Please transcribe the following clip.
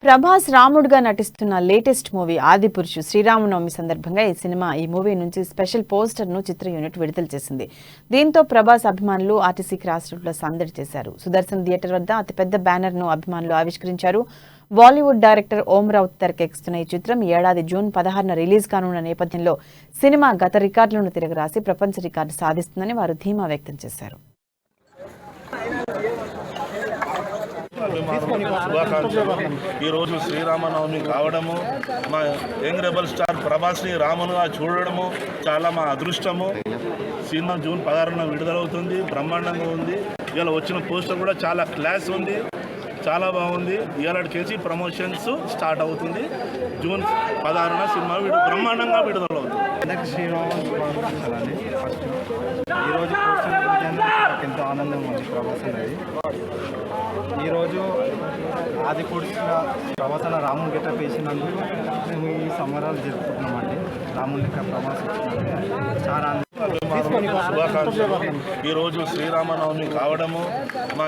ప్రభాస్ రాముడుగా నటిస్తున్న latest movie Adipurush Sri Rama Navami సందర్భంగా ఈ మూవీ నుంచి స్పెషల్ పోస్టర్ ను చిత్ర యూనిట్ విడుదల చేసింది. దీంతో ప్రభాస్ అభిమానులు ఆర్టీసీ క్రాస్ రోడ్ లో సందడి చేశారు. సుదర్శన్ థియేటర్ వద్ద అతిపెద్ద బ్యానర్ ను అభిమానులు ఆవిష్కరించారు. బాలీవుడ్ డైరెక్టర్ ఓం రావుత్ తెరకెక్కుతున్న ఈ చిత్రం ఈ ఏడాది జూన్ 16న రిలీజ్ కానున్న నేపథ్యంలో సినిమా గత రికార్డులను తిరగరాసి ప్రపంచ రికార్డు సాధిస్తుందని వారు ధీమా వ్యక్తం చేశారు. శుభాకాంక్షలు. ఈరోజు శ్రీరామనవమి కావడము, మా యంగ్ రెబల్ స్టార్ ప్రభాస్ని రామునుగా చూడడము చాలా మా అదృష్టము. సినిమా జూన్ 16న విడుదలవుతుంది. బ్రహ్మాండంగా ఉంది. ఇలా వచ్చిన పోస్టర్ కూడా చాలా క్లాస్ ఉంది, చాలా బాగుంది. ఇవాళకేసి ప్రమోషన్స్ స్టార్ట్ అవుతుంది. జూన్ 16న సినిమా బ్రహ్మాండంగా విడుదలవుతుంది. అందరికీ శ్రీరామనవమి ఫస్ట్ ఈరోజు పోస్టర్ నాకు ఎంతో ఆనందంగా ఉంది. ప్రభాస్ అనేది ఈరోజు ఆదిపురుషుల ప్రభాస్ అన్న రాముని గెటప్ వేసినందుకు మేము ఈ సంబరాలు జరుపుకుంటున్నామండి. రాముని ప్రభాస్ వచ్చినందుకు చాలా శుభాకాంక్షలు. ఈరోజు శ్రీరామనవమి కావడము, మా